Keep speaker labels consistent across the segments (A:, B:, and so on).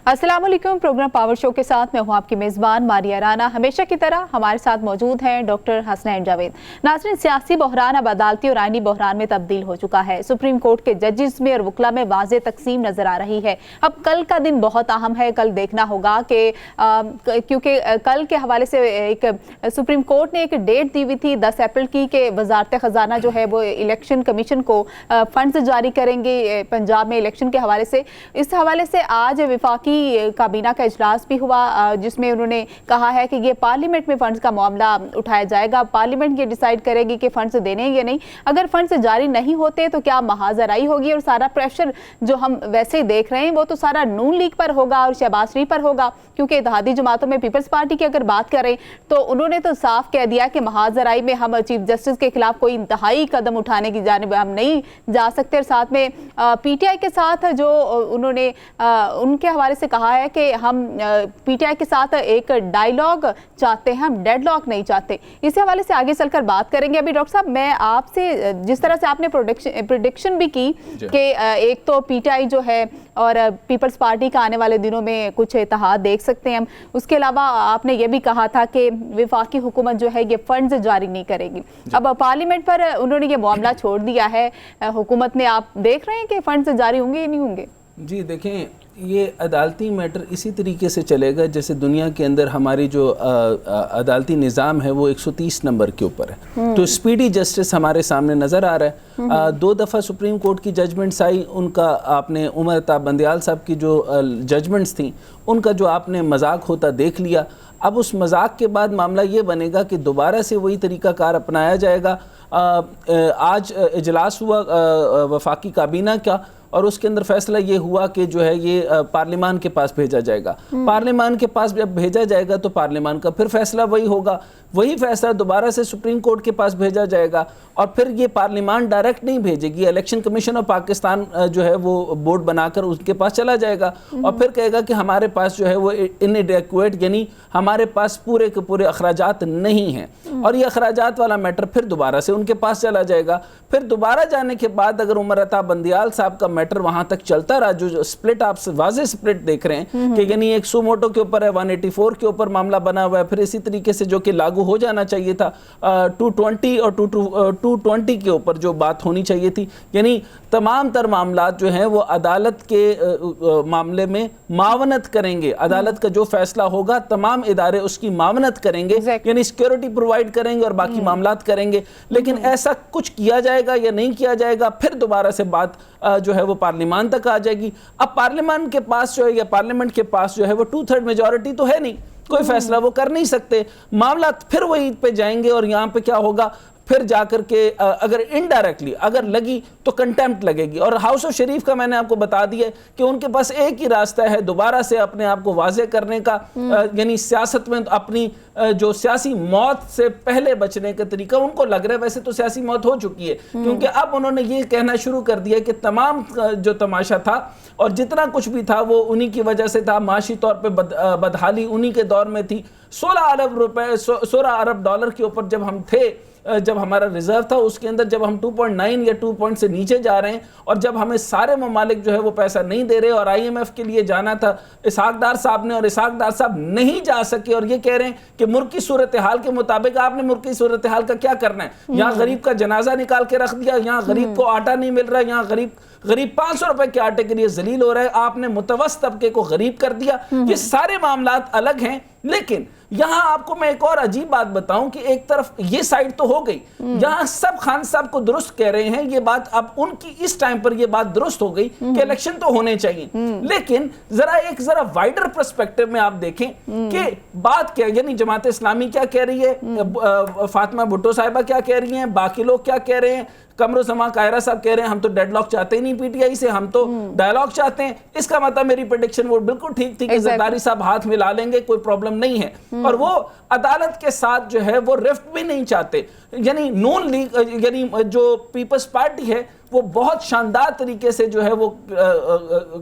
A: अस्सलाम वालेकुम। Programme power show के साथ मैं हूं आपकी मेज़बान मारिया राना। हमेशा की तरह हमारे साथ मौजूद हैं डॉक्टर हसनैन जावेद। नाज़रीन, सियासी बहरान अब अदालती और आईनी बहरान में तब्दील हो चुका है। सुप्रीम कोर्ट के जजेस में और वकला में वाज़े तकसीम नजर आ रही है। अब कल का दिन बहुत अहम है। कल देखना होगा कि क्योंकि कल के हवाले से एक सुप्रीम कोर्ट ने एक डेट दी हुई थी 10 अप्रैल की कि वजारत ख़जाना जो है वो इलेक्शन कमीशन को फंड्स जारी करेंगे पंजाब में इलेक्शन के हवाले से। इस हवाले से आज विफाकी काबीना का इजलास भी हुआ जिसमें उन्होंने कहा है कि ये पार्लियामेंट में फंड्स का मामला उठाया जाएगा। पार्लियामेंट ये डिसाइड करेगी कि फंड्स देने या नहीं। अगर फंड्स जारी नहीं होते तो क्या महाजराई होगी और सारा प्रेशर जो हम वैसे ही देख रहे हैं वो तो सारा नून लीग पर होगा और शहबाज शरीफ पर होगा, क्योंकि इत्तेहादी जमातों में पीपल्स पार्टी की अगर बात करें तो उन्होंने तो साफ कह दिया कि महाजराई में हम चीफ जस्टिस के खिलाफ कोई इंतहाई कदम उठाने की जानिब हम नहीं जा सकते। और साथ में पीटीआई के साथ जो उन्होंने उनके हवाले से कहा है कि हम पीटीआई के साथ एक डायलॉग चाहते हैं, हम डेडलॉक नहीं चाहते। इस हवाले से आगे चलकर बात करेंगे। अभी डॉक्टर साहब, मैं आपसे जिस तरह से आपने प्रोडिक्शन भी की कि एक तो पीटीआई जो है और पीपल्स पार्टी का आने वाले दिनों में कुछ इत्तेहाद देख सकते हैं हम, उसके अलावा आपने ये भी कहा था कि विफाकी हुकूमत जो है ये फंड्स जारी नहीं करेगी। अब पार्लियामेंट पर उन्होंने ये मामला छोड़ दिया है हुकूमत ने। आप देख रहे हैं कि फंड्स जारी होंगे या नहीं होंगे?
B: जी देखें, ये अदालती मैटर इसी तरीके से चलेगा जैसे दुनिया के अंदर हमारी जो अदालती निज़ाम है वो 130 नंबर के ऊपर है। तो स्पीडी जस्टिस हमारे सामने नज़र आ रहा है। 2 दफ़ा सुप्रीम कोर्ट की जजमेंट्स आई, उनका आपने उमर अताब बंदियाल साहब की जो जजमेंट्स थी उनका जो आपने मजाक होता देख लिया। अब उस मजाक के बाद मामला ये बनेगा कि दोबारा से वही तरीक़ाकार अपनाया जाएगा। आज इजलास हुआ वफाकी काबीना का और उसके अंदर फैसला ये हुआ कि जो है ये पार्लियामान के पास भेजा जाएगा। पार्लियामान के पास जब भेजा जाएगा तो पार्लियामान का फिर फैसला वही होगा, वही फैसला दोबारा से सुप्रीम कोर्ट के पास भेजा जाएगा और फिर ये पार्लियामान डायरेक्ट नहीं भेजेगी, इलेक्शन कमीशन ऑफ पाकिस्तान जो है वो बोर्ड बनाकर उसके पास चला जाएगा और फिर कहेगा कि हमारे पास जो है वो इनएडेक्वेट, यानी हमारे पास पूरे के पूरे अखराजात नहीं हैं और ये अखराजात वाला मैटर फिर दोबारा से उनके पास चला जाएगा। फिर दोबारा जाने के बाद अगर उमर अताब बंदियाल साहब का मैटर वहां तक चलता रहा, जो स्प्लिट आप वाज़े स्प्लिट देख रहे हैं कि यानी एक सुमोटो के ऊपर है, 184 के ऊपर मामला बना हुआ है, फिर इसी तरीके से जो कि लागू हो जाना चाहिए था 220 और 220 के ऊपर जो बात होनी चाहिए थी, यानी तमाम तर मामला जो हैं वो अदालत के मामले में मावनत करेंगे। अदालत का जो फैसला होगा तमाम इदारे उसकी मावनत करेंगे, यानी सिक्योरिटी प्रोवाइड करेंगे और बाकी मामलात करेंगे। लेकिन ऐसा कुछ किया जाएगा या नहीं किया जाएगा, फिर दोबारा से बात जो है वो पार्लियामान तक आ जाएगी। अब पार्लियामान के पास जो है या पार्लियामेंट के पास जो है वो 2/3 मेजॉरिटी तो है नहीं, कोई फैसला वो कर नहीं सकते। मामला फिर वही पे जाएंगे और यहाँ पे क्या होगा, फिर जाकर के अगर इनडायरेक्टली अगर लगी तो कंटेम्प्ट लगेगी। और हाउस ऑफ शरीफ का मैंने आपको बता दिया कि उनके पास एक ही रास्ता है दोबारा से अपने आप को वाजे करने का, यानी सियासत में अपनी जो सियासी मौत से पहले बचने का तरीका उनको लग रहा है। वैसे तो सियासी मौत हो चुकी है क्योंकि अब उन्होंने ये कहना शुरू कर दिया कि तमाम जो तमाशा था और जितना कुछ भी था वो उन्हीं की वजह से था। माशी तौर पे बदहाली उन्हीं के दौर में थी। 16 अरब डॉलर के ऊपर जब हम थे, जब हमारा रिजर्व था उसके अंदर जब हम 2.9 या 2 पॉइंट से नीचे जा रहे हैं और जब हमें सारे ममालिक जो है वो पैसा नहीं दे रहे और IMF के लिए जाना था इसहाक डार साहब ने और इसहाक डार साहब नहीं जा सके और ये कह रहे हैं कि मुल्क की सूरत हाल के मुताबिक आपने मुल्क की सूरत हाल का क्या करना है। यहाँ गरीब का जनाजा निकाल के रख दिया, यहाँ गरीब को आटा नहीं मिल रहा, यहाँ गरीब 500 रुपए के आटे के लिए जलील हो रहा है, आपने मुतवस्सित तबके को गरीब कर दिया। ये सारे मामलात अलग हैं। लेकिन यहां आपको मैं एक और अजीब बात बताऊं कि एक तरफ ये साइड तो हो गई, यहां सब खान साहब को दुरुस्त कह रहे हैं, ये बात अब उनकी इस टाइम पर ये बात दुरुस्त हो गई कि इलेक्शन तो होने चाहिए। लेकिन जरा वाइडर पर्सपेक्टिव में आप देखें कि बात क्या, यानी जमात इस्लामी क्या कह रही है, फातिमा भुट्टो साहिबा क्या कह रही हैं, बाकी लोग क्या कह रहे हैं, कमरुज़्ज़मान कायरा साहब कह रहे हैं हम तो डेडलॉक चाहते ही नहीं पीटीआई से, हम तो डायलॉग चाहते हैं। इसका मतलब मेरी प्रेडिक्शन वो बिल्कुल ठीक थी कि ज़रदारी साहब हाथ मिला लेंगे, कोई प्रॉब्लम नहीं है। और वो अदालत के साथ जो है वो रिफ्ट भी नहीं चाहते, यानी नून लीग यानी जो पीपल्स पार्टी है वो बहुत शानदार तरीके से जो है वो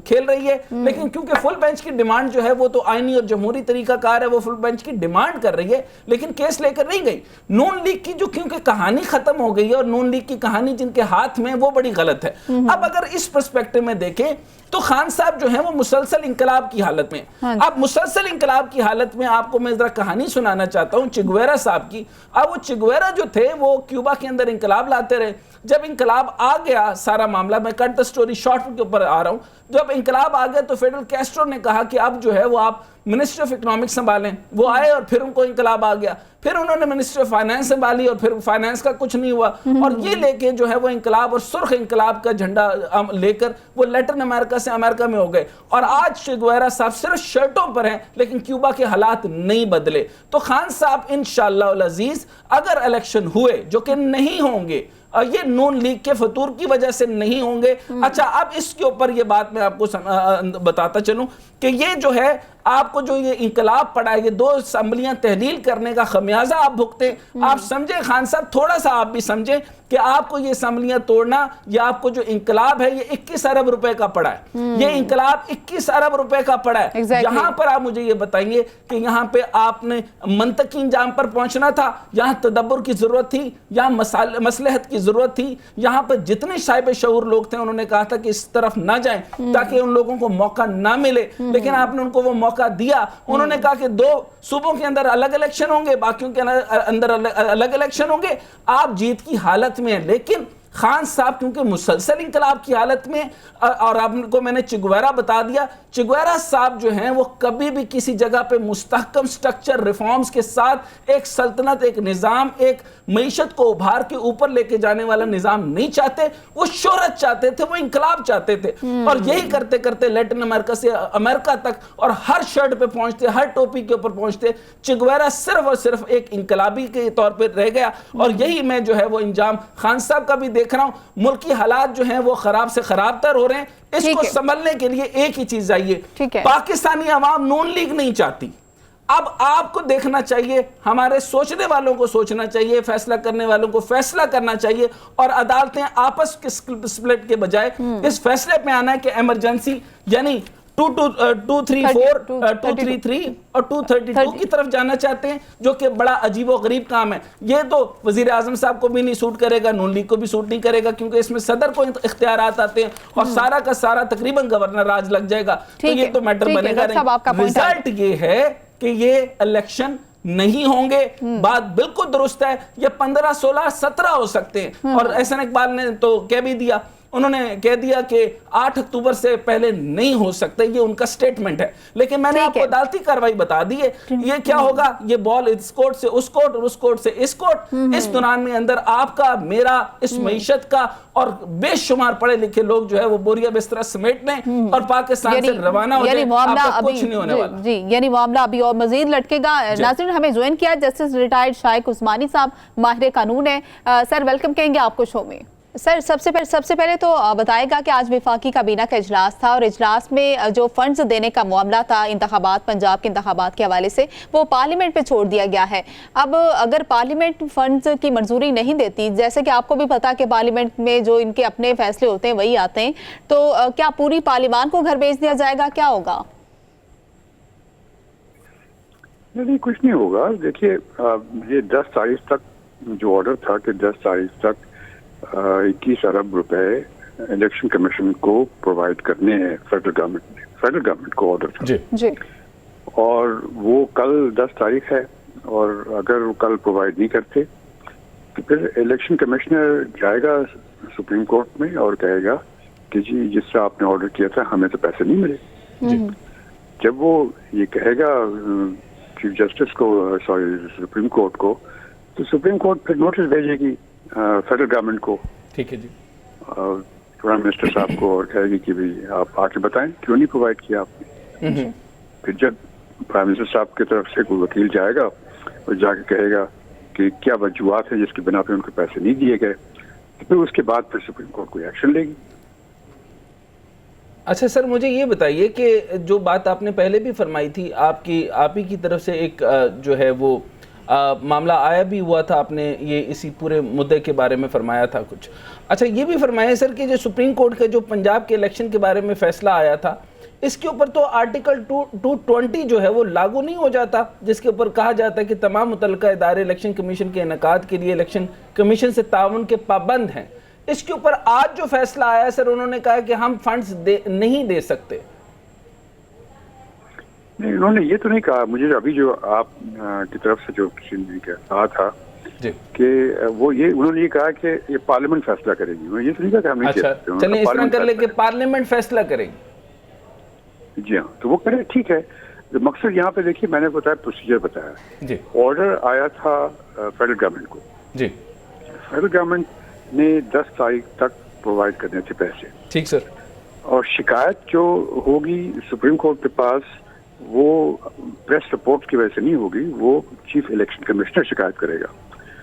B: खेल रही है, लेकिन क्योंकि फुल बेंच की डिमांड जो है वो तो आईनी और जमहूरी तरीकाकार है, वो फुल बेंच की डिमांड कर रही है, लेकिन केस लेकर नहीं गई। नून लीग की जो क्योंकि कहानी खत्म हो गई है और नून लीग की कहानी जिनके हाथ में वो बड़ी गलत है। अब अगर इस पर्सपेक्टिव में देखें तो खान साहब जो है वो मुसलसल इंकलाब की हालत में। अब मुसलसल इंकलाब की हालत में आपको मैं जरा कहानी सुनाना चाहता हूं चिगुएरा साहब की। अब वो चिगुएरा जो थे वो क्यूबा के अंदर इंकलाब लाते रहे। जब इंकलाब आ गया सारा मामला, मैं कट द स्टोरी शॉर्ट के ऊपर आ रहा हूं, जब इंकलाब आ गया तो फिडेल कैस्ट्रो ने कहा कि अब जो है वो आप मिनिस्ट्री ऑफ इकोनॉमिक्स संभालें। वो आए और फिर उनको इंकलाब आ गया, फिर उन्होंने मिनिस्ट्री ऑफ फाइनेंस संभाली और फिर फाइनेंस का कुछ नहीं हुआ। और ये लेके जो है वो इंकलाब और सुर्ख इंकलाब का झंडा लेकर वो लैटिन अमेरिका से अमेरिका में हो गए। और आज चिगुएरा साहब सिर्फ शर्टों पर हैं, लेकिन क्यूबा के हालात नहीं बदले। तो खान साहब इंशाअल्लाह अज़ीज अगर इलेक्शन हुए, जो कि नहीं होंगे, ये नून लीग के फतूर की वजह से नहीं होंगे। अच्छा, अब इसके ऊपर ये बात मैं आपको बताता चलूं कि ये जो है आपको जो ये इंकलाब पड़ा है, ये 2 असम्बलियां तहलील करने का खमियाजा आप भुगते। आप समझे खान साहब, थोड़ा सा आप भी समझे कि आपको ये असम्बलियां तोड़ना, ये आपको जो इंकलाब है ये 21 अरब रुपए का पड़ा है। ये इंकलाब 21 अरब रुपए का पड़ा है। यहां पर आप मुझे ये बताइए कि यहां पे आपने मंतकी इंजाम पर पहुंचना था, यहां तदब्बुर की जरूरत थी, यहां मसलहत की जरूरत थी। यहां पर जितने साहिब शऊर लोग थे उन्होंने कहा था कि इस तरफ ना जाएं ताकि उन लोगों को मौका ना मिले, लेकिन आपने उनको वो मौका दिया। उन्होंने कहा कि 2 सूबों के अंदर अलग इलेक्शन होंगे, बाकियों के अंदर अलग इलेक्शन होंगे। आप जीत की हालत में हैं, लेकिन खान साहब क्योंकि मुसलसल इंकलाब की हालत में, और आपको मैंने चिगुएरा बता दिया, चिगुएरा साहब जो हैं वो कभी भी किसी जगह पे मुस्तहकम स्ट्रक्चर रिफॉर्म्स के साथ एक सल्तनत, एक निज़ाम, एक मईशत को उभार के ऊपर लेके जाने वाला निज़ाम नहीं चाहते। वो शोहरत चाहते थे, वो इंकलाब चाहते थे। और यही करते करते लैटिन अमेरिका से अमेरिका तक और हर शर्ट पे पहुंचते, हर टोपी के ऊपर पहुंचते। चिगुएरा सिर्फ और सिर्फ एक इंकलाबी के तौर पर रह गया। और यही मैं जो है वो इंजाम खान साहब का भी देख रहा हूं। मुल्क की हालात जो हैं वो खराब से खराब तर हो रहे हैं। इसको संभलने के लिए एक ही चीज चाहिए, पाकिस्तानी अवाम नून लीग नहीं चाहती। अब आपको देखना चाहिए, हमारे सोचने वालों को सोचना चाहिए, फैसला करने वालों को फैसला करना चाहिए, और अदालतें आपस के स्प्लिट के बजाय इस फैसले पे आना है कि इमरजेंसी यानी 233 और 232 की तरफ जाना चाहते हैं, जो कि बड़ा अजीबो गरीब काम है। ये तो वजीर आजम साहब को भी नहीं सूट करेगा, नून लीग को भी सूट नहीं करेगा, क्योंकि इसमें सदर को इख्तियारात आते हैं और सारा का सारा तकरीबन गवर्नर राज लग जाएगा। तो ये तो मैटर बनेगा नहीं। रिजल्ट ये है कि ये इलेक्शन नहीं होंगे। बात बिल्कुल दुरुस्त है, ये 15, 16, 17 हो सकते हैं। और एहसन इकबाल ने तो कह भी दिया, उन्होंने कह दिया कि 8 अक्टूबर से पहले नहीं हो सकते, ये उनका स्टेटमेंट है। लेकिन मैंने आपको अदालती कार्रवाई बता दी है। ये क्या होगा, ये बॉल इस कोर्ट से उस कोर्ट और उस कोर्ट से इस कोर्ट। इस दौरान में अंदर आपका, मेरा, इस मईशत का और बेशुमार पढ़े लिखे लोग जो है वो बोरिया बिस्तरा समेटने और पाकिस्तान से रवाना हो जाए। कुछ नहीं होने वाला
A: जी, यानी मामला अभी और मजीद लटकेगा। नाज़रीन, हमें ज्वाइन किया जस्टिस रिटायर्ड शाइक उस्मानी साहब, माहिर कानून है। सर, वेलकम कहेंगे आपको शो में। सर, सबसे पहले तो बताएगा कि आज वफाकी काबीना का इजलास था और इजलास में जो फंड्स देने का मामला था इंतखाबात, पंजाब के इंतखाबात के हवाले से, वो पार्लियामेंट पे छोड़ दिया गया है। अब अगर पार्लियामेंट फंड्स की मंजूरी नहीं देती, जैसे कि आपको भी पता कि पार्लियामेंट में जो इनके अपने फैसले होते हैं वही आते हैं, तो क्या पूरी पार्लियामान को घर भेज दिया जाएगा, क्या होगा?
C: नहीं, कुछ नहीं होगा। देखिए, ये 10 तारीख तक जो ऑर्डर था कि 10 तारीख तक 21 अरब रुपए इलेक्शन कमीशन को प्रोवाइड करने हैं फेडरल गवर्नमेंट को ऑर्डर था जी। और वो कल 10 तारीख है, और अगर वो कल प्रोवाइड नहीं करते तो फिर इलेक्शन कमिश्नर जाएगा सुप्रीम कोर्ट में और कहेगा कि जी जिससे आपने ऑर्डर किया था हमें तो पैसे नहीं मिले। जब वो ये कहेगा चीफ जस्टिस को, सॉरी सुप्रीम कोर्ट को, तो सुप्रीम कोर्ट फिर नोटिस भेजेगी फेडरल गवर्नमेंट को, ठीक है जी, प्राइम मिनिस्टर साहब को, और कहेगी कि भाई आप आके बताएं क्यों नहीं प्रोवाइड किया आपने। फिर जब प्राइम मिनिस्टर साहब की तरफ से कोई वकील जाएगा और जाके कहेगा कि क्या वजूहात है जिसके बिना पे उनको पैसे नहीं दिए गए, तो फिर उसके बाद फिर सुप्रीम कोर्ट कोई एक्शन लेगी।
B: अच्छा सर, मुझे ये बताइए कि जो बात आपने पहले भी फरमाई थी, आप ही की तरफ से एक जो है वो मामला आया भी हुआ था, आपने ये इसी पूरे मुद्दे के बारे में फरमाया था कुछ। अच्छा, ये भी फरमाया सर कि जो सुप्रीम कोर्ट का जो पंजाब के इलेक्शन के बारे में फैसला आया था, इसके ऊपर तो आर्टिकल 220 जो है वो लागू नहीं हो जाता, जिसके ऊपर कहा जाता है कि तमाम मुतल्लिका इदारे इलेक्शन कमीशन के इनेकाद के लिए इलेक्शन कमीशन से ताउन के पाबंद हैं। इसके ऊपर आज जो फैसला आया सर, उन्होंने कहा कि हम फंड्स नहीं दे सकते।
C: नहीं, उन्होंने ये तो नहीं कहा। मुझे अभी जो आप की तरफ से जो किसी ने कहा था कि वो ये उन्होंने ये कहा कि ये पार्लियामेंट फैसला करेगी, उन्होंने ये तो नहीं कहा कि हम नहीं
B: अच्छा,
C: कह सकते।
B: चलिए इस तरह कर ले कि पार्लियामेंट फैसला करेगी।
C: जी हाँ, तो वो करें, ठीक है। तो मकसद यहाँ पे देखिए, मैंने बताया प्रोसीजर बताया जी। ऑर्डर आया था फेडरल गवर्नमेंट को जी। फेडरल गवर्नमेंट ने 10 तारीख तक प्रोवाइड करने थे पैसे, ठीक सर। और शिकायत जो होगी सुप्रीम कोर्ट के पास, वो प्रेस रिपोर्ट की वजह से नहीं होगी, वो चीफ इलेक्शन कमिश्नर शिकायत करेगा।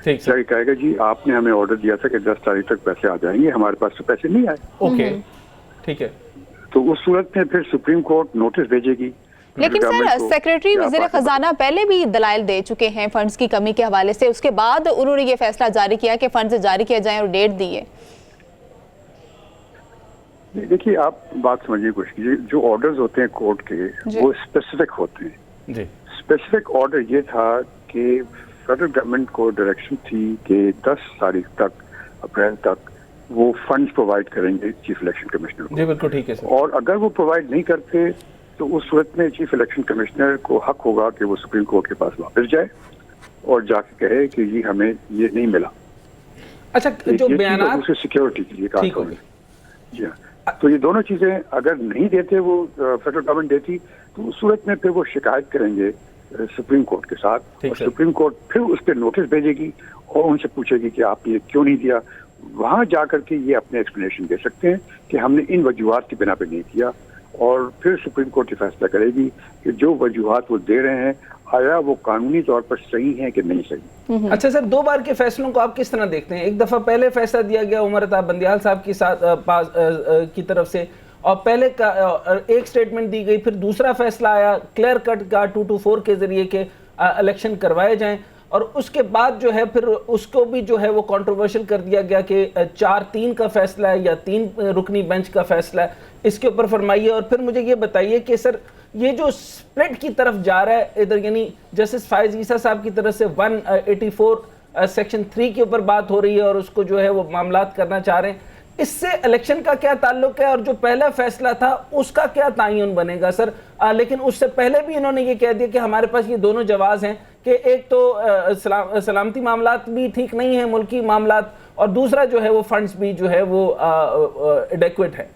C: ठीक सर, कहेगा जी आपने हमें ऑर्डर दिया था कि 10 तारीख तक पैसे आ जाएंगे, हमारे पास तो पैसे नहीं आए। ओके, ठीक है। तो उस सूरत में फिर सुप्रीम कोर्ट नोटिस भेजेगी।
A: लेकिन सर, सेक्रेटरी वजीर खजाना पहले भी दलाइल दे चुके हैं फंड्स की कमी के हवाले से, उसके बाद उन्होंने ये फैसला जारी किया कि फंड्स जारी किया जाए और डेट दी है।
C: देखिए, आप बात समझिए कुछ कीजिए, जो ऑर्डर्स होते हैं कोर्ट के वो स्पेसिफिक होते हैं जी। स्पेसिफिक ऑर्डर ये था कि फेडरल गवर्नमेंट को डायरेक्शन थी कि 10 तारीख तक, अप्रैल तक वो फंड्स प्रोवाइड करेंगे चीफ इलेक्शन कमिश्नर को। जी बिल्कुल ठीक है सर। और अगर वो प्रोवाइड नहीं करते तो उस सूरत में चीफ इलेक्शन कमिश्नर को हक होगा कि वो सुप्रीम कोर्ट के पास वापस जाए और जाके कहे कि जी हमें ये नहीं मिला। अच्छा, जो बयान सिक्योरिटी के लिए कहा जी हाँ, तो ये दोनों चीजें अगर नहीं देते वो फेडरल गवर्नमेंट देती, तो उस सूरत में फिर वो शिकायत करेंगे सुप्रीम कोर्ट के साथ, और सुप्रीम कोर्ट फिर उस पर नोटिस भेजेगी और उनसे पूछेगी कि आपने ये क्यों नहीं दिया। वहां जाकर के ये अपने एक्सप्लेनेशन दे सकते हैं कि हमने इन वजूहात की बिना पे नहीं किया, और फिर सुप्रीम कोर्ट फैसला करेगी कि जो वजूहात वो दे रहे हैं आया वो कानूनी तौर पर सही है कि नहीं सही।
B: अच्छा सर, 2 बार के फैसलों को आप किस तरह देखते हैं? एक दफा पहले फैसला दिया गया उमर अता बंदियाल साहब की की तरफ से, और पहले का एक स्टेटमेंट दी गई, फिर दूसरा फैसला आया क्लियर कट का 224 के जरिए के इलेक्शन करवाए जाएं, और उसके बाद जो है फिर उसको भी जो है वो कंट्रोवर्शियल कर दिया गया कि 4-3 का फैसला है या 3 रुकनी बेंच का फैसला है। इसके ऊपर फरमाइए, और फिर मुझे ये बताइए कि सर ये जो स्प्लिट की तरफ जा रहा है इधर, यानी जस्टिस फायज ईसा साहब की तरफ से 184 सेक्शन 3 के ऊपर बात हो रही है और उसको जो है वो मामलात करना चाह रहे हैं, इससे इलेक्शन का क्या ताल्लुक है, और जो पहला फैसला था उसका क्या तायुन बनेगा सर? लेकिन उससे पहले भी इन्होंने ये कह दिया कि हमारे पास ये दोनों जवाब हैं कि एक तो सलामती मामलात भी ठीक नहीं है, मुल्की मामलात, और दूसरा जो है वो फंड्स भी जो है वो एडेक्वेट है,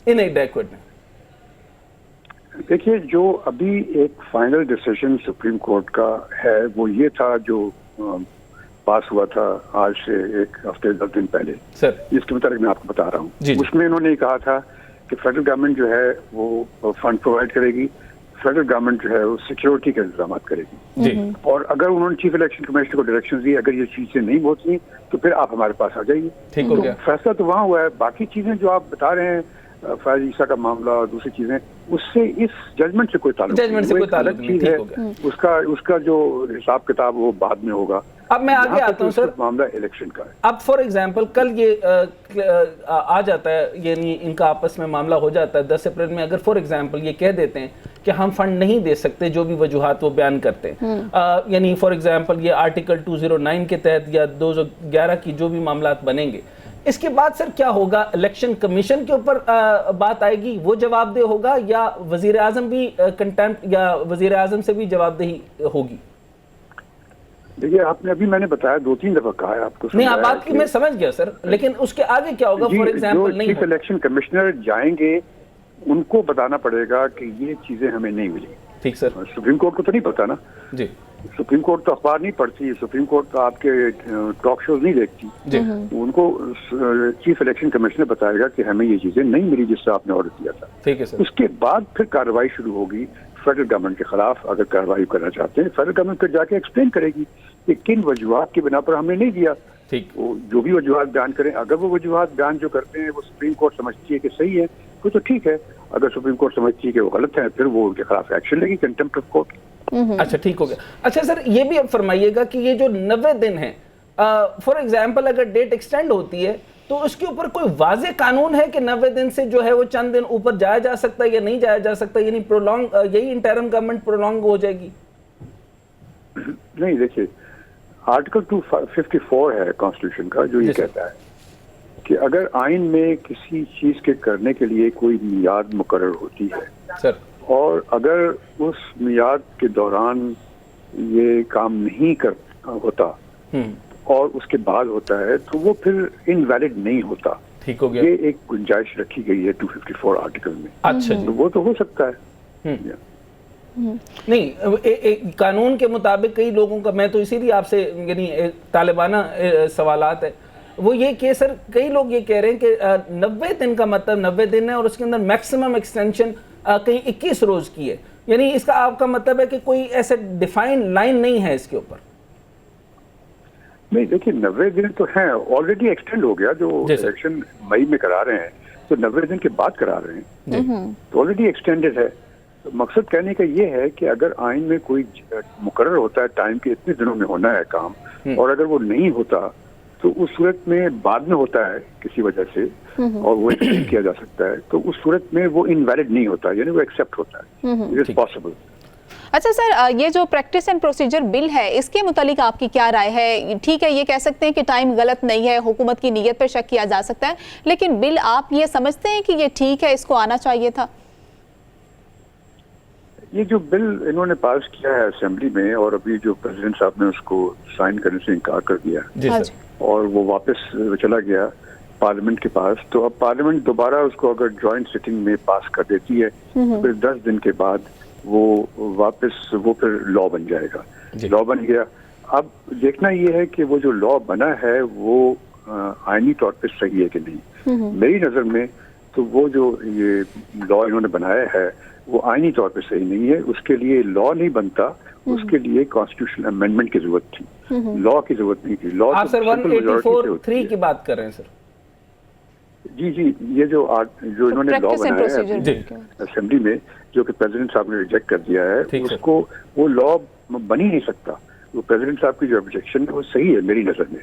B: इनएडेक्वेट है।
C: देखिए, जो अभी एक फाइनल डिसीजन सुप्रीम कोर्ट का है वो ये था जो पास हुआ था आज से 1 हफ्ते 10 दिन पहले सर, जिसके मुताबिक मैं आपको बता रहा हूँ। उसमें इन्होंने कहा था कि फेडरल गवर्नमेंट जो है वो फंड प्रोवाइड करेगी, फेडरल गवर्नमेंट जो है वो सिक्योरिटी के इंतजाम करेगी जी। और अगर उन्होंने चीफ इलेक्शन कमिश्नर को डायरेक्शन दी, अगर ये चीजें नहीं होती तो फिर आप हमारे पास आ जाइए। ठीक हो गया, फैसला तो वहाँ हुआ है। बाकी चीजें जो आप बता रहे हैं, फायज ईसा का मामला और दूसरी चीजें, उससे इस जजमेंट से कोई ताल्लुक नहीं है। उसका जो हिसाब किताब वो बाद में होगा। अब मैं आगे आता हूँ सर, मामला इलेक्शन का है। अब फॉर एग्जांपल
B: कल ये आ जाता है, यानी इनका आपस में मामला हो जाता है 10 अप्रैल में, अगर फॉर एग्जांपल ये कह देते हैं कि हम फंड नहीं दे सकते, जो भी वजूहात वो बयान करते हैं, यानी फॉर एग्जांपल ये आर्टिकल 209 के तहत या 211 की जो भी मामलात बनेंगे, इसके बाद सर क्या होगा? इलेक्शन कमीशन के ऊपर बात आएगी, वो जवाबदेह होगा, या वजीर आजम भी कंटेम्प्ट या वजीर आजम से भी जवाबदेही होगी?
C: देखिए, आपने अभी मैंने बताया 2-3 दफा कहा है आपको।
B: नहीं, आप बात की मैं समझ गया सर, लेकिन उसके आगे क्या होगा? फॉर एग्जांपल नहीं,
C: चीफ इलेक्शन कमिश्नर जाएंगे, उनको बताना पड़ेगा कि ये चीजें हमें नहीं मिली। ठीक सर। सुप्रीम कोर्ट को तो नहीं पता ना जी, सुप्रीम कोर्ट तो अखबार नहीं पढ़ती, सुप्रीम कोर्ट तो आपके टॉक शोज नहीं देखती जी। उनको चीफ इलेक्शन कमिश्नर बताएगा कि हमें ये चीजें नहीं मिली जिससे आपने ऑर्डर दिया था। ठीक है सर। उसके बाद फिर कार्रवाई शुरू होगी फेडरल गवर्नमेंट के खिलाफ। अगर कार्रवाई करना चाहते हैं, फेडरल गवर्नमेंट फिर जाके एक्सप्लेन करेगी कि किन वजूहात की बिना पर हमने नहीं दिया। ठीक, वो जो भी वजूहात बयान करें, अगर वो वजूहात बयान जो करते हैं वो सुप्रीम कोर्ट समझती है कि सही है तो ठीक है, अगर सुप्रीम कोर्ट समझती है कि वो गलत है, फिर वो उनके खिलाफ एक्शन लेगी, कंटेम्प्ट ऑफ कोर्ट।
B: अच्छा, ठीक हो गया। अच्छा सर, ये भी अब फरमाइएगा कि ये जो 90 दिन है, फॉर एग्जाम्पल अगर डेट एक्सटेंड होती है तो उसके ऊपर कोई वाज़े कानून है कि 90 दिन से जो है वो चंद दिन ऊपर जाया जा सकता है या नहीं जाया जा सकता, यानी प्रोलॉन्ग, यही इंटरिम गवर्नमेंट प्रोलॉन्ग हो जाएगी?
C: नहीं, देखिए आर्टिकल 254 है कॉन्स्टिट्यूशन का, जो ये कहता है कि अगर आइन में किसी चीज के करने के लिए कोई मियाद मुकर्रर होती है
B: सर,
C: और अगर उस मियाद के दौरान ये काम नहीं कर होता और उसके बाद होता है तो वो फिर इनवैलिड नहीं होता।
B: ठीक हो गया।
C: ये एक गुंजाइश रखी गई है 254 आर्टिकल में।
B: अच्छा जी।
C: तो वो तो हो सकता है।
B: नहीं, कानून के मुताबिक कई लोगों का, मैं तो इसीलिए आपसे, यानी तालिबाना सवालात है वो ये कि सर कई लोग ये कह रहे हैं कि 90 दिन का मतलब 90 दिन है और उसके अंदर मैक्सिमम एक्सटेंशन कहीं 21 रोज की है, यानी इसका आपका मतलब है कि कोई ऐसे डिफाइंड लाइन नहीं है इसके ऊपर?
C: नहीं, देखिए 90 दिन तो है, ऑलरेडी एक्सटेंड हो गया। जो इलेक्शन मई में करा रहे हैं तो 90 दिन के बाद करा रहे हैं, तो ऑलरेडी एक्सटेंडेड है। तो मकसद कहने का ये है कि अगर आइन में कोई मुकर्रर होता है टाइम के इतने दिनों में होना है काम, और अगर वो नहीं होता तो उस सूरत में बाद में होता है किसी वजह से और वो एक्सटेंड किया जा सकता है, तो उस सूरत में वो इनवैलिड नहीं होता, यानी वो एक्सेप्ट होता है। It is possible.
A: अच्छा सर, ये जो प्रैक्टिस एंड प्रोसीजर बिल है इसके मुतालिक आपकी क्या राय है? ठीक है, ये कह सकते हैं कि टाइम गलत नहीं है, हुकूमत की नीयत पर शक किया जा सकता है, लेकिन बिल आप ये समझते हैं कि ये ठीक है, इसको आना चाहिए था?
C: ये जो बिल इन्होंने पास किया है असेंबली में और अभी जो प्रेसिडेंट साहब ने उसको साइन करने से इनकार कर दिया और वो वापस चला गया पार्लियामेंट के पास, तो अब पार्लियामेंट दोबारा उसको अगर जॉइंट सिटिंग में पास कर देती है तो फिर 10 दिन के बाद वो वापस वो फिर लॉ बन जाएगा। लॉ बन गया। अब देखना ये है कि वो जो लॉ बना है वो आईनी तौर पे सही है कि नहीं। मेरी नज़र में तो वो जो ये लॉ इन्होंने बनाया है वो आईनी तौर पे सही नहीं है। उसके लिए लॉ नहीं बनता, उसके लिए कॉन्स्टिट्यूशनल अमेंडमेंट की जरूरत थी, लॉ की जरूरत नहीं थी। लॉ
B: आप सर 184(3) की बात कर रहे हैं सर?
C: जी, ये जो इन्होंने लॉ बनाया है असेंबली में, जो कि प्रेसिडेंट साहब ने रिजेक्ट कर दिया है, उसको वो लॉ बन ही नहीं सकता। वो प्रेसिडेंट साहब की जो ऑब्जेक्शन है वो सही है मेरी नजर में,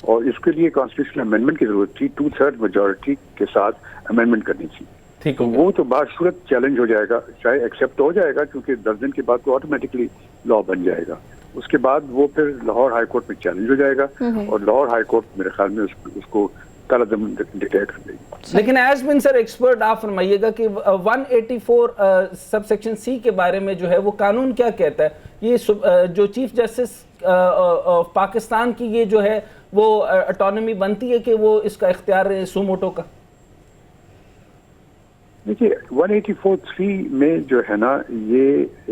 C: और इसके लिए कॉन्स्टिट्यूशनल अमेंडमेंट की जरूरत थी। 2/3 मेजोरिटी के साथ अमेंडमेंट करनी थी।
B: ठीक है,
C: वो तो बात सूरत चैलेंज हो जाएगा, चाहे एक्सेप्ट हो जाएगा क्योंकि 10 दिन के बाद तो ऑटोमेटिकली लॉ बन जाएगा। उसके बाद वो फिर लाहौर हाई कोर्ट में चैलेंज हो जाएगा और लाहौर हाई कोर्ट मेरे ख्याल में उसको डिक्लेयर कर देगी।
B: लेकिन एज बिन सर एक्सपर्ट, आप फरमाइएगा कि 184 सबसेक्शन सी के बारे में जो है वो कानून क्या कहता है? ये जो चीफ जस्टिस पाकिस्तान की ये जो है वो ऑटोनॉमी बनती है कि वो इसका इख्तियार सुमोटो का?
C: देखिए 184(3) में जो है ना, ये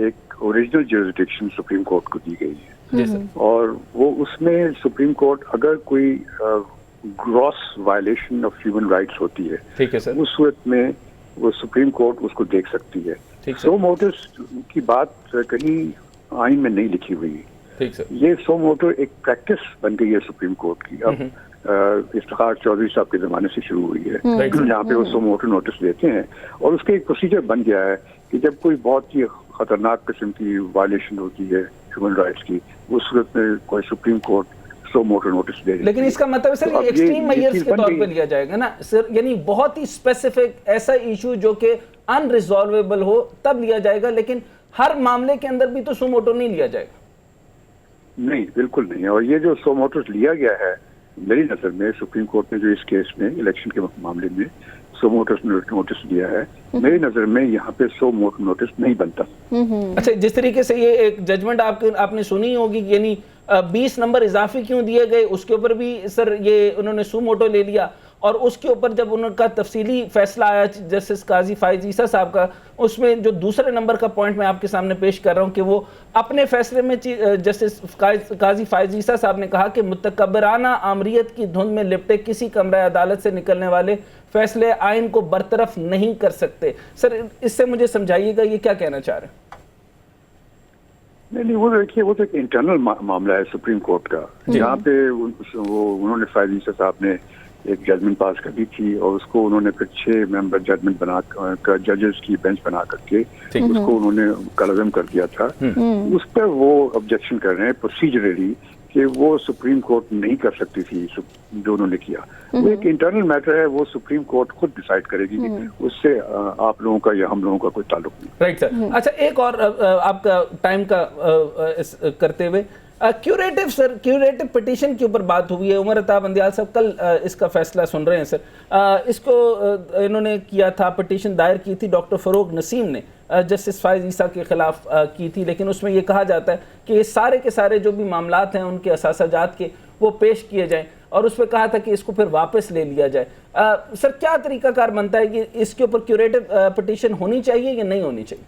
C: एक ओरिजिनल जुरिसडिक्शन सुप्रीम कोर्ट को दी गई है और वो उसमें सुप्रीम कोर्ट अगर कोई gross violation of human rights होती है,
B: ठीक है सर,
C: उस सूरत में वो सुप्रीम कोर्ट उसको देख सकती है। सो मोटोस की बात कहीं आइन में नहीं लिखी हुई है।
B: ठीक सर।
C: ये सो मोटो एक प्रैक्टिस बन गई है सुप्रीम कोर्ट की। अब इफ्तिखार चौधरी साहब के जमाने से शुरू हुई है, जहाँ पे वो सो मोटो नोटिस देते हैं और उसके एक प्रोसीजर बन गया है कि जब कोई बहुत ही खतरनाक किस्म की वायलेशन होती है ह्यूमन राइट्स की, उस सूरत में कोई सुप्रीम कोर्ट सो मोटो नोटिस दे।
B: लेकिन इसका मतलब सर ये एक्सट्रीम मेजर्स के तौर पे लिया जाएगा ना सर, यानी बहुत ही स्पेसिफिक ऐसा इशू जो कि अनरिजॉल्वेबल हो तब लिया जाएगा, लेकिन हर मामले के अंदर भी तो सो मोटो नहीं लिया जाएगा।
C: नहीं, बिल्कुल नहीं। और ये जो सो मोटो लिया गया है मेरी नजर में, सुप्रीम कोर्ट ने जो इस केस में इलेक्शन के मामले में सो मोटो नोटिस दिया है, मेरी नजर में यहाँ पे सो मोटो नोटिस नहीं बनता।
B: अच्छा, जिस तरीके से ये एक जजमेंट आपने सुनी होगी, यानी 20 नंबर इजाफी क्यों दिए गए उसके ऊपर भी सर ये उन्होंने सू मोटो ले लिया, और उसके ऊपर जब उनका तफसीली फैसला आया जस्टिस काजी फायज ईसा साहब का, उसमें जो दूसरे नंबर का पॉइंट मैं आपके सामने पेश कर रहा हूं कि वो अपने फैसले में जस्टिस काजी फायज ईसा साहब ने कहा कि मुतकब्बराना आमरीत की धुंध में लिपटे किसी कमरा अदालत से निकलने वाले फैसले आइन को बरतरफ नहीं कर सकते। सर इससे मुझे समझाइएगा ये क्या कहना चाह रहे हैं?
C: नहीं, वो देखिए वो तो एक इंटरनल मामला है सुप्रीम कोर्ट का, जहाँ पे वो उन्होंने फायज ईसा साहब ने एक जजमेंट पास कर दी थी और उसको उन्होंने फिर 6 मेंबर जजमेंट बना कर जजेस की बेंच बना करके उसको उन्होंने कलम कर दिया था। उस पर वो ऑब्जेक्शन कर रहे हैं प्रोसीजरली कि वो सुप्रीम कोर्ट नहीं कर सकती थी जो उन्होंने किया। वो एक इंटरनल मैटर है, वो सुप्रीम कोर्ट खुद डिसाइड करेगी, उससे आप लोगों का या हम लोगों का कोई ताल्लुक नहीं।
B: Right sir. अच्छा, एक और आपका टाइम का करते हुए क्यूरेटिव सर, क्यूरेटिव पिटीशन के ऊपर बात हुई है। उमर अता बंदियाल साहब कल इसका फैसला सुन रहे हैं सर। इसको इन्होंने किया था, पिटीशन दायर की थी डॉक्टर फरूक नसीम ने जस्टिस फाइज ईसा के खिलाफ की थी, लेकिन उसमें ये कहा जाता है कि ये सारे के सारे जो भी मामलात हैं उनके असासाजात के वो पेश किए जाएं, और उस पर कहा था कि इसको फिर वापस ले लिया जाए। सर क्या तरीकाकार बनता है कि इसके ऊपर क्यूरेटिव पिटीशन होनी चाहिए या नहीं होनी चाहिए?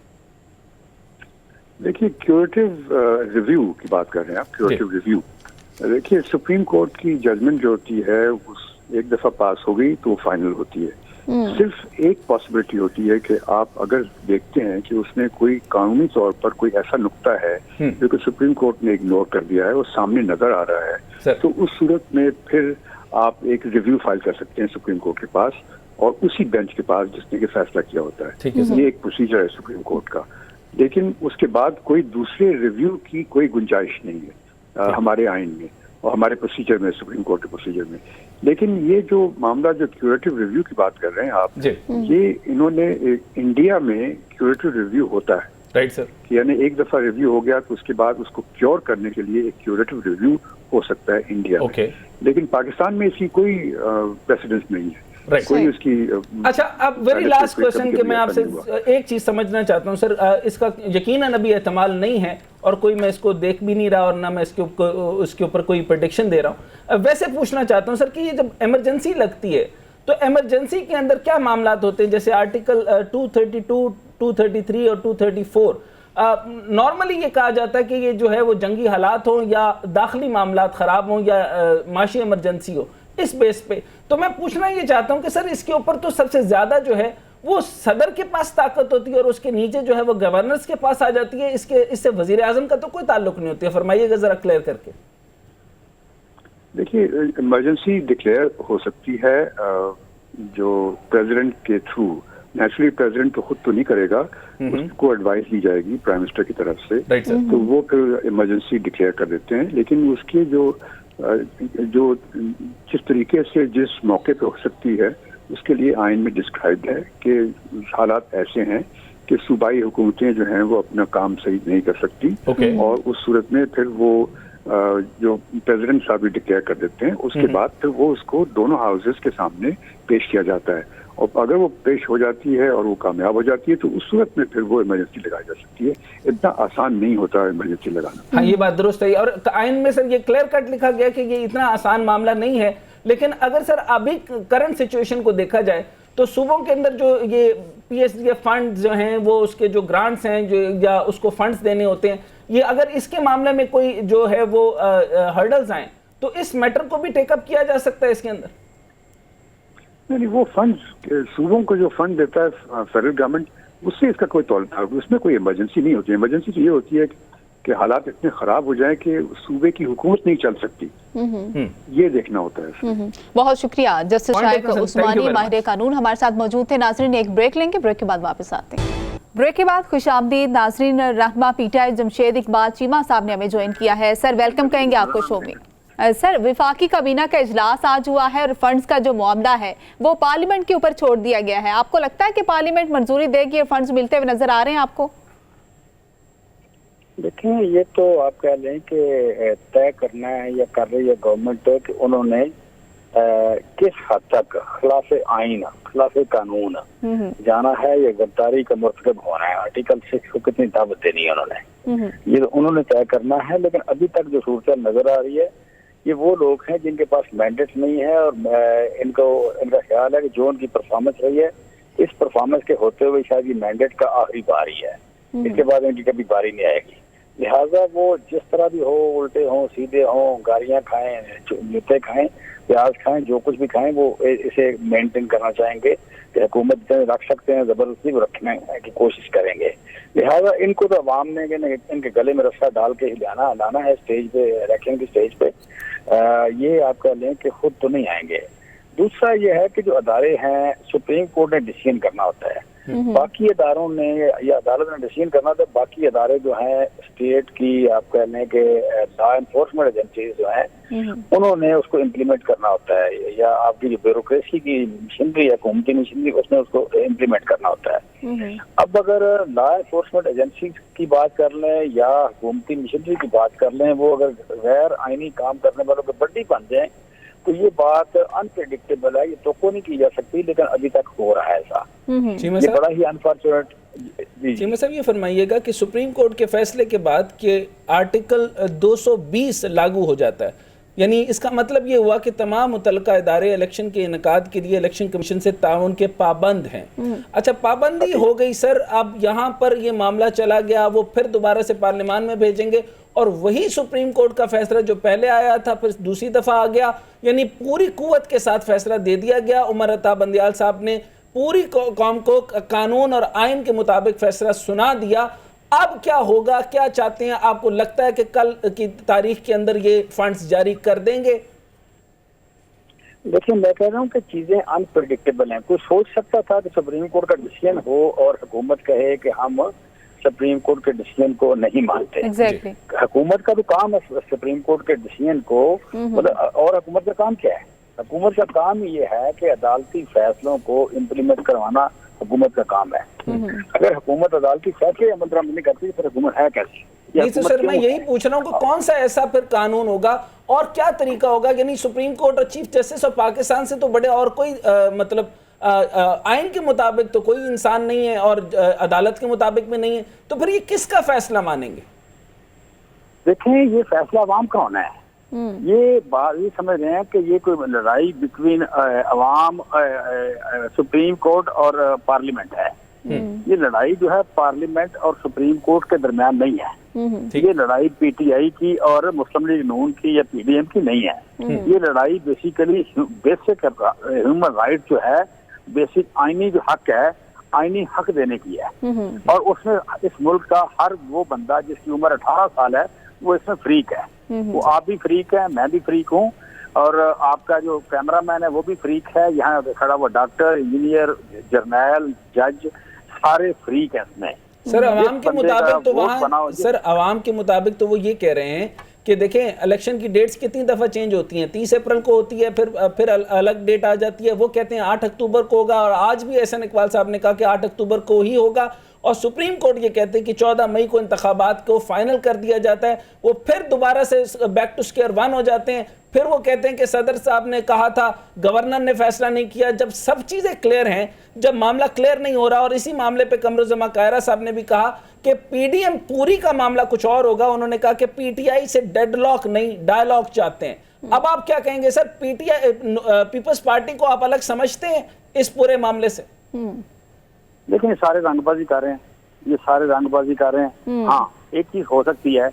C: देखिए, क्यूरेटिव रिव्यू की बात कर रहे हैं आप, क्यूरेटिव रिव्यू। देखिए, सुप्रीम कोर्ट की जजमेंट जो होती है उस एक दफा पास हो गई तो फाइनल होती है। सिर्फ एक पॉसिबिलिटी होती है कि आप अगर देखते हैं कि उसने कोई कानूनी तौर पर कोई ऐसा नुक्ता है जो कि सुप्रीम कोर्ट ने इग्नोर कर दिया है, वो सामने नजर आ रहा है, तो उस सूरत में फिर आप एक रिव्यू फाइल कर सकते हैं सुप्रीम कोर्ट के पास और उसी बेंच के पास जिसने कि फैसला किया होता है। ये एक प्रोसीजर है सुप्रीम कोर्ट का, लेकिन उसके बाद कोई दूसरे रिव्यू की कोई गुंजाइश नहीं है हमारे आइन में और हमारे प्रोसीजर में, सुप्रीम कोर्ट के प्रोसीजर में। लेकिन ये जो मामला जो क्यूरेटिव रिव्यू की बात कर रहे हैं आप, ये इन्होंने इंडिया में क्यूरेटिव रिव्यू होता है,
B: राइट सर,
C: यानी एक दफा रिव्यू हो गया तो उसके बाद उसको क्योर करने के लिए एक क्यूरेटिव रिव्यू हो सकता है इंडिया में। लेकिन पाकिस्तान में इसकी कोई प्रेसिडेंस नहीं है, कोई उसकी।
B: अच्छा, अब वेरी लास्ट क्वेश्चन कि मैं आपसे एक चीज समझना चाहता हूं सर, इसका यकीनन अभी एहतमाल नहीं है और कोई मैं इसको देख भी नहीं रहा और ना मैं उसके ऊपर कोई प्रेडिक्शन दे रहा हूं। वैसे पूछना चाहता हूं सर कि ये जब इमरजेंसी लगती है तो इमरजेंसी के अंदर क्या मामलात होते हैं? जैसे आर्टिकल 232, 233 और 234 नॉर्मली ये कहा जाता है कि ये जो है वो जंगी हालात हो या दाखिली मामलात खराब हो या माशी इमरजेंसी हो, इस बेस पे। तो मैं पूछना ये चाहता हूं कि सर इसके ऊपर तो सबसे ज्यादा जो है वो सदर के पास ताकत होती है और उसके नीचे जो है वो गवर्नर्स के पास आ जाती है, इससे वजीर आजम का तो कोई ताल्लुक नहीं होती है। फरमाइएगा जरा क्लियर करके।
C: देखिए, इमरजेंसी डिक्लेयर हो सकती है जो प्रेसिडेंट के थ्रू। नेचुरली प्रेसिडेंट तो खुद तो नहीं करेगा, उसको एडवाइस दी जाएगी प्राइम मिनिस्टर की तरफ से, तो वो फिर इमरजेंसी डिक्लेयर कर देते हैं। लेकिन उसके जो जिस तरीके से जिस मौके पे हो सकती है उसके लिए आइन में डिस्क्राइब्ड है कि हालात ऐसे हैं कि सूबाई हुकूमतें जो हैं वो अपना काम सही नहीं कर सकती, और उस सूरत में फिर वो जो प्रेसिडेंट साहब भी डिक्लेयर कर देते हैं, उसके बाद फिर वो उसको दोनों हाउसेस के सामने पेश किया जाता है, और अगर वो पेश हो जाती है और वो कामयाब हो जाती है तो उस सूरत में फिर वो इमरजेंसी लगाई जा सकती है। इतना आसान नहीं होता इमरजेंसी लगाना।
B: हाँ, ये बात दुरुस्त है और आइन में सर ये क्लियर कट लिखा गया कि ये इतना आसान मामला नहीं है। लेकिन अगर सर अभी करंट सिचुएशन को देखा जाए तो सूबों के अंदर जो ये पीएसडी फंड जो हैं वो उसके जो ग्रांट्स हैं जो या उसको फंड्स देने होते हैं, ये अगर इसके मामले में कोई जो है वो हर्डल्स आए तो इस मैटर को भी टेकअप किया जा सकता है इसके अंदर?
C: नहीं, वो फंड सूबों को जो फंड देता है फेडरल गवर्नमेंट, उससे इसका कोई ताल्लुक, उसमें कोई इमरजेंसी नहीं होती है। इमरजेंसी तो ये होती है कि हालात इतने खराब हो जाएं कि सूबे की हुकूमत नहीं चल सकती, ये देखना होता है।
A: बहुत शुक्रिया जस्टिस शाइक उस्मानी, माहिर कानून हमारे साथ मौजूद थे। नाजरीन, एक ब्रेक लेंगे, ब्रेक के बाद वापस आते हैं। ब्रेक के बाद खुशामदीद नाजरीन। रहनुमा पीटीआई जमशेद इकबाल चीमा साहब ने हमें ज्वाइन किया है। सर वेलकम कहेंगे आपको शो में। सर, विफाकी काबीना का इजलास आज हुआ है और फंड्स का जो मामला है वो पार्लियामेंट के ऊपर छोड़ दिया गया है। आपको लगता है कि पार्लियामेंट मंजूरी देगी और फंड्स मिलते हुए नजर आ रहे हैं आपको?
D: देखें, ये तो आप कह लें कि तय करना है या कर रही है गवर्नमेंट कि उन्होंने किस हद तक खिलाफ आइन, खिलाफ कानून जाना है या गद्दारी का मुर्तकब होना है। आर्टिकल 6 को कितनी दावत देनी है उन्होंने, ये उन्होंने तय करना है। लेकिन अभी तक जो सूरत नजर आ रही है, ये वो लोग हैं जिनके पास मैंडेट नहीं है और इनका ख्याल है कि जो उनकी परफॉर्मेंस रही है, इस परफॉर्मेंस के होते हुए शायद ये मैंडेट का आखिरी बारी है, इसके बाद इनकी कभी बारी नहीं आएगी। लिहाजा वो जिस तरह भी हो, उल्टे हों सीधे हों, गालियां खाएं, जूते खाएं, प्याज खाएं, जो कुछ भी खाएं, वो इसे मेंटेन करना चाहेंगे कि हुकूमत रख सकते हैं, जबरदस्ती रखने की कोशिश करेंगे। लिहाजा इनको तो अवाम ने इनके गले में रस्सा डाल के लाना है स्टेज पे, इलेक्शन की स्टेज पे। ये आप कह लें कि खुद तो नहीं आएंगे। दूसरा ये है कि जो अदारे हैं, सुप्रीम कोर्ट ने डिसीजन करना होता है, बाकी अदारों ने या अदालत ने डिसीजन करना होता है, बाकी अदारे जो हैं स्टेट की, आप कह लें कि लॉ एनफोर्समेंट एजेंसीज जो हैं, उन्होंने उसको इम्प्लीमेंट करना होता है, या आपकी जो ब्यूरोक्रेसी की मशीनरी है, हुकूमती मशीनरी, उसने उसको इम्प्लीमेंट करना होता है। अब अगर लॉ एनफोर्समेंट एजेंसी की बात कर लें या हुकूमती मशीनरी की बात कर लें, वो अगर गैर आईनी काम करने वालों के बड्डी बन जाए तो ये बात अनप्रेडिक्टेबल है, ये तो नहीं की जा सकती, लेकिन अभी तक हो रहा है ऐसा। ये बड़ा ही अनफॉर्चुनेट।
B: चीमा साहब, ये फरमाइएगा कि सुप्रीम कोर्ट के फैसले के बाद के आर्टिकल 220 लागू हो जाता है, यानी इसका मतलब ये हुआ कि तमाम मुतल्लिका इदारे इलेक्शन के इनेकाद के लिए इलेक्शन कमीशन से ताउन के पाबंद हैं। अच्छा, पाबंदी हो गई सर, अब यहाँ पर ये मामला चला गया, वो फिर दोबारा से पार्लियामान में भेजेंगे और वही सुप्रीम कोर्ट का फैसला जो पहले आया था फिर दूसरी दफा आ गया, यानी पूरी कुव्वत के साथ फैसला दे दिया गया। उमर अता बंदियाल साहब ने पूरी कौम को कानून और आइन के मुताबिक फैसला सुना दिया। अब क्या होगा, क्या चाहते हैं? आपको लगता है कि कल की तारीख के अंदर ये फंड्स जारी कर देंगे?
D: देखिए, मैं कह रहा हूँ कि चीजें अनप्रेडिक्टेबल हैं। कोई सोच सकता था कि सुप्रीम कोर्ट का डिसीजन हो और हुकूमत कहे कि हम सुप्रीम कोर्ट के डिसीजन को नहीं मानते।
A: Exactly.
D: हुकूमत का तो काम है सुप्रीम कोर्ट के डिसीजन को, मतलब, और हुकूमत का काम क्या है? हुकूमत का काम ये है कि अदालती फैसलों को इम्प्लीमेंट करवाना हुकूमत का काम है। अगर हुकूमत अदालती फैसले अमल दरामद नहीं करती फिर हुकूमत है कैसी?
B: नहीं तो सर, मैं यही पूछ रहा हूँ कि कौन सा ऐसा फिर कानून होगा और क्या तरीका होगा? यानी सुप्रीम कोर्ट और चीफ जस्टिस और पाकिस्तान से तो बड़े और कोई मतलब आइन के मुताबिक तो कोई इंसान नहीं है और अदालत के मुताबिक भी नहीं है, तो फिर ये किसका फैसला मानेंगे?
D: देखें, ये फैसला अवाम का होना है। ये बात ये समझ रहे हैं कि ये कोई लड़ाई बिटवीन अवाम, सुप्रीम कोर्ट और पार्लियामेंट है। ये लड़ाई जो है पार्लियामेंट और सुप्रीम कोर्ट के दरमियान नहीं है। ये लड़ाई पीटीआई की और मुस्लिम लीग नून की या पीडीएम की नहीं है। ये लड़ाई बेसिकली बेसिक ह्यूमन राइट जो है, बेसिक आईनी जो हक है, आईनी हक देने की है। और उसमें इस मुल्क का हर वो बंदा जिसकी उम्र 18 साल है वो इसमें फ्रीक है। वो आप भी फ्रीक है, मैं भी फ्रीक हूँ, और आपका जो कैमरामैन है वो भी फ्रीक है, यहाँ खड़ा हुआ डॉक्टर, इंजीनियर, जर्नैल, जज, सारे फ्रीक है इसमें।
B: सर, अवाम के मुताबिक तो वहाँ सर अवाम के मुताबिक तो वो ये कह रहे हैं कि देखें, इलेक्शन की डेट्स कितनी दफ़ा चेंज होती हैं, 30 अप्रैल को होती है, फिर अलग डेट आ जाती है। वो कहते हैं 8 अक्टूबर को होगा, और आज भी एहसन इकबाल साहब ने कहा कि 8 अक्टूबर को ही होगा। और सुप्रीम कोर्ट ये कहते हैं कि 14 मई को इंतखाबात को फाइनल कर दिया जाता है। वो फिर दोबारा से बैक टू स्क्वायर वन हो जाते हैं। फिर वो कहते हैं कि सदर साहब ने कहा था, गवर्नर ने फैसला नहीं किया। जब सब चीज़ें क्लियर हैं, जब मामला क्लियर नहीं हो रहा, और इसी मामले पे कमरुज़्ज़मा कायरा साहब ने भी कहा कि पीडीएम पूरी का मामला कुछ और होगा। उन्होंने कहा कि पीटीआई से डेडलॉक नहीं, डायलॉग चाहते हैं। अब आप क्या कहेंगे सर? पीटीआई, पीपल्स पार्टी को आप अलग समझते हैं इस पूरे मामले से?
D: देखिए, ये सारे रंगबाजी कर रहे हैं, ये सारे रंगबाजी कर रहे हैं। हाँ, एक चीज हो सकती है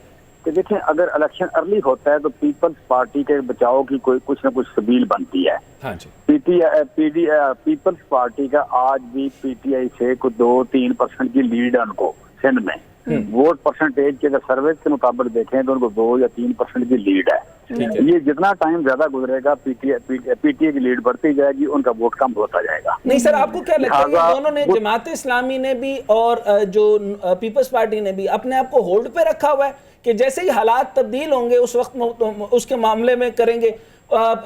D: कि देखें, अगर इलेक्शन अर्ली होता है तो पीपल्स पार्टी के बचाव की कोई कुछ न कुछ सबील बनती है।
B: हाँ जी।
D: पीपल्स पार्टी का आज भी पीटीआई से कुछ 2-3% की लीड है उनको सिंध में। वोट परसेंटेज के अगर सर्वे के मुताबिक देखें तो उनको 2 या 3% की लीड है। ये जितना टाइम ज्यादा गुजरेगा पीटीआई की लीड बढ़ती जाएगी, उनका वोट कम होता जाएगा।
B: नहीं सर, आपको क्या लगता है, दोनों ने, जमात इस्लामी ने भी और जो पीपल्स पार्टी ने भी अपने आप को होल्ड पे रखा हुआ है कि जैसे ही हालात तब्दील होंगे उस वक्त उसके मामले में करेंगे?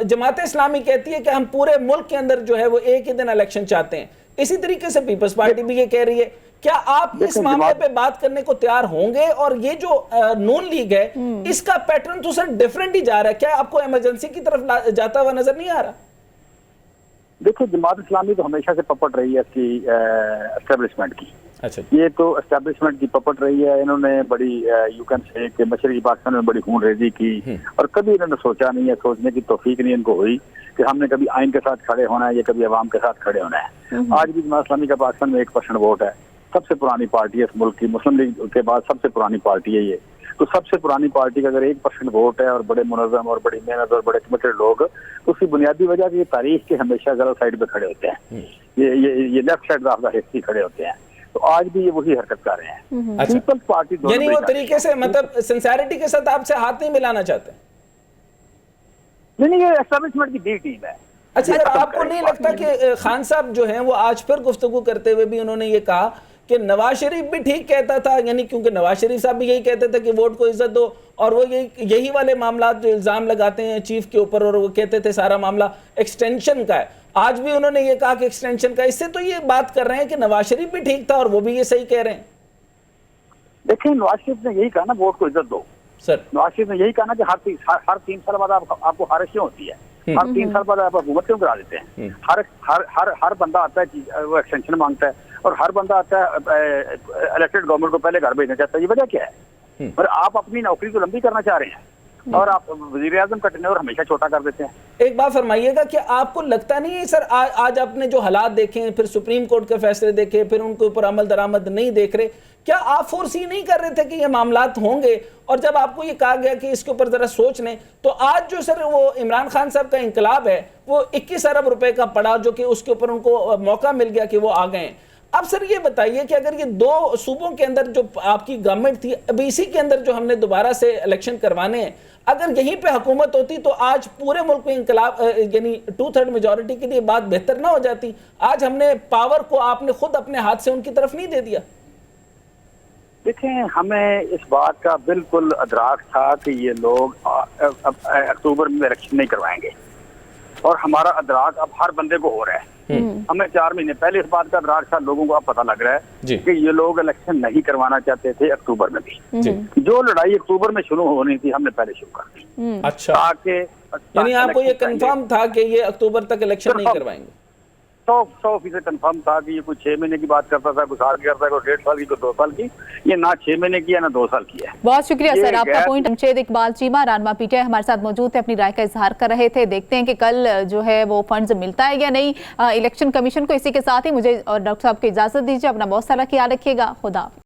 B: जमात इस्लामी कहती है कि हम पूरे मुल्क के अंदर जो है वो एक ही दिन इलेक्शन चाहते हैं। इसी तरीके से पीपल्स पार्टी भी ये कह रही है। क्या आप इस मामले पे बात करने को तैयार होंगे? और ये जो नून लीग है, इसका पैटर्न तो सर डिफरेंट ही जा रहा है। क्या आपको इमरजेंसी की तरफ जाता हुआ नजर नहीं आ रहा?
D: देखिए, जमात इस्लामी तो हमेशा से पपट रही है इसकी एस्टेब्लिशमेंट की।
B: अच्छा,
D: ये तो एस्टेब्लिशमेंट की पपट रही है। इन्होंने बड़ी यू कैन से कि मशरकी पाकिस्तान में बड़ी खून रेजी की, और कभी इन्होंने सोचा नहीं है, सोचने की तौफीक नहीं इनको हुई कि हमने कभी आइन के साथ खड़े होना है या कभी अवाम के साथ खड़े होना है। आज भी जमात इस्लामी का पाकिस्तान में 1% वोट है। सबसे पुरानी पार्टी है इस मुल्क की, मुस्लिम लीग के बाद सबसे पुरानी पार्टी है ये। तो सबसे पुरानी पार्टी का अगर 1% वोट है और बड़े मुनज़्ज़म और बड़ी मेहनत और बड़े कमिटेड लोग, तो उसकी बुनियादी वजह कि तारीख के हमेशा गलत साइड पे खड़े होते हैं। ये left side of the history खड़े होते हैं। तो आज भी ये वही हरकत कर रहे हैं।
B: अच्छा।
D: पीपल्स पार्टी
B: यानी वो तरीके से, मतलब सिंसियरिटी के साथ आपसे हाथ नहीं मिलाना चाहते?
D: नहीं, ये एस्टेब्लिशमेंट की बी टीम है।
B: अच्छा सर, आपको नहीं लगता कि खान साहब जो हैं वो आज फिर गुफ्तगू करते हुए भी उन्होंने ये कहा कि नवाज शरीफ भी ठीक कहता था, यानी क्योंकि नवाज शरीफ साहब भी यही कहते थे कि वोट को इज्जत दो, और वो यही वाले मामला जो इल्जाम लगाते हैं चीफ के ऊपर, और वो कहते थे सारा मामला एक्सटेंशन का है। आज भी उन्होंने ये कहा कि एक्सटेंशन का, इससे तो ये बात कर रहे हैं कि नवाज शरीफ भी ठीक था और वो भी ये सही कह रहे हैं।
D: देखिए, नवाज शरीफ ने यही कहा ना, वोट को इज्जत दो।
B: सर,
D: नवाज शरीफ ने यही कहा ना कि हर 3 साल बाद आपको हारिश क्यों होती है, हर 3 साल बाद आप हुकूमत क्यों करा देते हैं। हर बंदा आता है, वो एक्सटेंशन मांगता है, और हर बंदा आता है इलेक्टेड गवर्नमेंट को पहले घर भेजना चाहता है। ये वजह क्या है? पर आप अपनी नौकरी को लंबी करना चाह रहे हैं और आप वजीर आजम का टेन्योर हमेशा छोटा कर देते हैं।
B: एक बात फरमाइएगा कि आपको लगता नहीं है सर, आज आपने जो हालात देखे, फिर सुप्रीम कोर्ट के फैसले देखे, फिर उनके ऊपर अमल दरामद नहीं देख रहे, क्या आप फोर्सी नहीं कर रहे थे कि ये मामलात होंगे? और जब आपको ये कहा गया कि इसके ऊपर जरा सोच लें, तो आज जो सर वो इमरान खान साहब का इंकलाब है वो 21 अरब रुपए का पड़ा, जो कि उसके ऊपर उनको मौका मिल गया कि वो आ गए। अब सर ये बताइए कि अगर ये 2 सूबों के अंदर जो आपकी गवर्नमेंट थी, अभी इसी के अंदर जो हमने दोबारा से इलेक्शन करवाने हैं, अगर यहीं पे हुकूमत होती तो आज पूरे मुल्क में इंकलाब यानी 2/3 मेजॉरिटी के लिए बात बेहतर ना हो जाती? आज हमने पावर को आपने खुद अपने हाथ से उनकी तरफ नहीं दे दिया।
D: देखें, हमें इस बात का बिल्कुल अदराक था कि ये लोग अक्टूबर में इलेक्शन नहीं करवाएंगे, और हमारा अदराक अब हर बंदे को हो रहा है। हमें 4 महीने पहले इस बात का अदराक था, लोगों को अब पता लग रहा है कि ये लोग इलेक्शन नहीं करवाना चाहते थे अक्टूबर में भी। जो लड़ाई अक्टूबर में शुरू होनी थी हमने पहले शुरू कर दी।
B: अच्छा,
D: ताकि
B: यानी आपको ये कंफर्म था कि ये अक्टूबर तक इलेक्शन नहीं करवाएंगे?
D: 100% कंफर्म था कि ये कोई 6 महीने की बात करता था, कुछ साल की करता है, कोई 1.5 साल की, कोई 2 साल की। ये ना 6 महीने की है ना 2 साल की है।
A: बहुत शुक्रिया सर, आपका पॉइंट। हमशेद इकबाल चीमा रानमा पीटीआई हमारे साथ मौजूद थे, अपनी राय का इजहार कर रहे थे। देखते हैं कि कल जो है वो फंड्स मिलता है या नहीं इलेक्शन कमीशन को। इसी के साथ ही मुझे और डॉक्टर साहब को इजाजत दीजिए। अपना बहुत सारा ख्याल रखिएगा। खुदा हाफिज़।